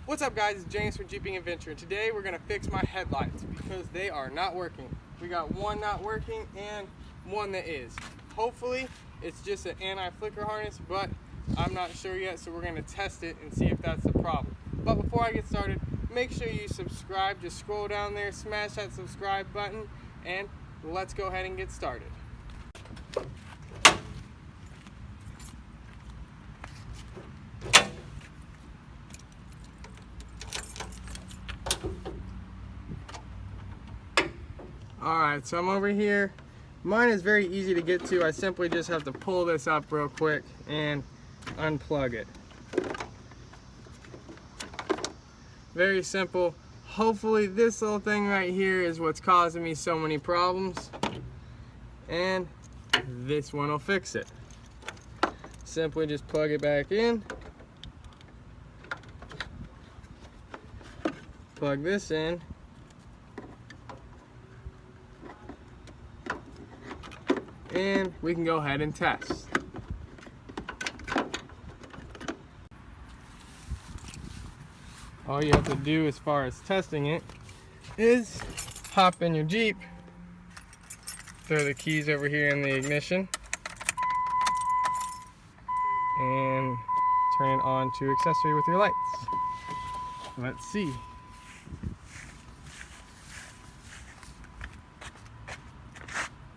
What's up guys, it's James from Jeeping Adventure. Today we're going to fix my headlights because they are not working. We got one not working and one that is. Hopefully it's just an anti-flicker harness, but I'm not sure yet, so we're going to test it and see if that's the problem. But before I get started, make sure you subscribe. Just scroll down there, smash that subscribe button, and let's go ahead and get started. Alright, so I'm over here. Mine is very easy to get to. I simply just have to pull this up real quick and unplug it. Very simple. Hopefully this little thing right here is what's causing me so many problems. And this one will fix it. Simply just plug it back in. Plug this in. And we can go ahead and test. All you have to do as far as testing it is hop in your Jeep, throw the keys over here in the ignition, and turn it on to accessory with your lights. Let's see.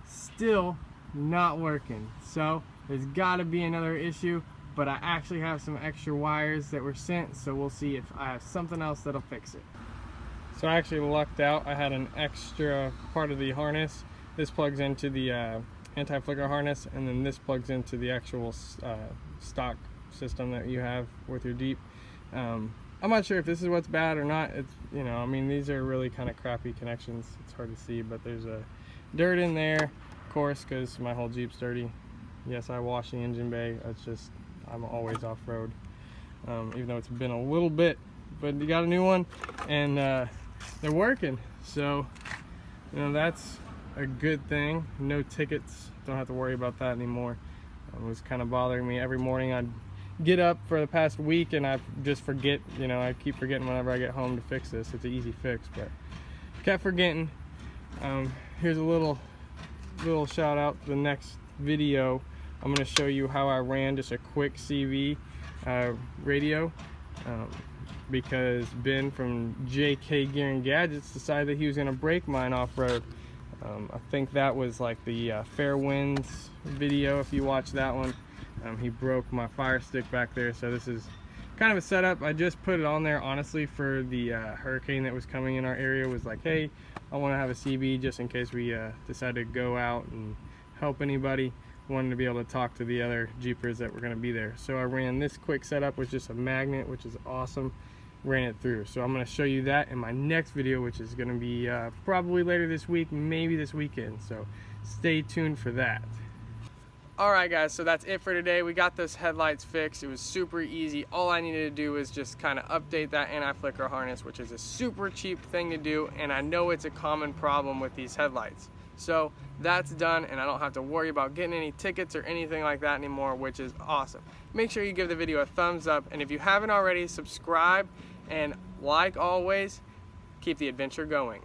Still not working, so there's got to be another issue, but I actually have some extra wires that were sent, so we'll see if I have something else that'll fix it. So I actually lucked out. I had an extra part of the harness. This plugs into the anti-flicker harness, and then this plugs into the actual stock system that you have with your Jeep. I'm not sure if this is what's bad or not. It's, you know, I mean, these are really kind of crappy connections. It's hard to see, but there's a dirt in there, of course, because my whole Jeep's dirty. Yes, I wash the engine bay. It's just, I'm always off-road, even though it's been a little bit, but you got a new one, and they're working, so you know that's a good thing. No tickets, don't have to worry about that anymore. It was kind of bothering me. Every morning I'd get up for the past week and I just forget, you know, I keep forgetting whenever I get home to fix this. It's an easy fix, but kept forgetting. Here's a little shout out to the next video. I'm going to show you how I ran just a quick CV radio, because Ben from JK Gear and Gadgets decided that he was going to break mine off-road. I think that was like the Fair Winds video, if you watch that one. He broke my fire stick back there, so this is kind of a setup. I just put it on there honestly for the hurricane that was coming in our area. Was like, hey, I want to have a CB just in case we decide to go out and help anybody. Wanted to be able to talk to the other Jeepers that were going to be there. So I ran this quick setup with just a magnet, which is awesome. Ran it through. So I'm going to show you that in my next video, which is going to be probably later this week, maybe this weekend. So stay tuned for that. Alright guys, so that's it for today. We got those headlights fixed. It was super easy. All I needed to do was just kind of update that anti-flicker harness, which is a super cheap thing to do, and I know it's a common problem with these headlights. So that's done, and I don't have to worry about getting any tickets or anything like that anymore, which is awesome. Make sure you give the video a thumbs up, and if you haven't already, subscribe, and like always, keep the adventure going.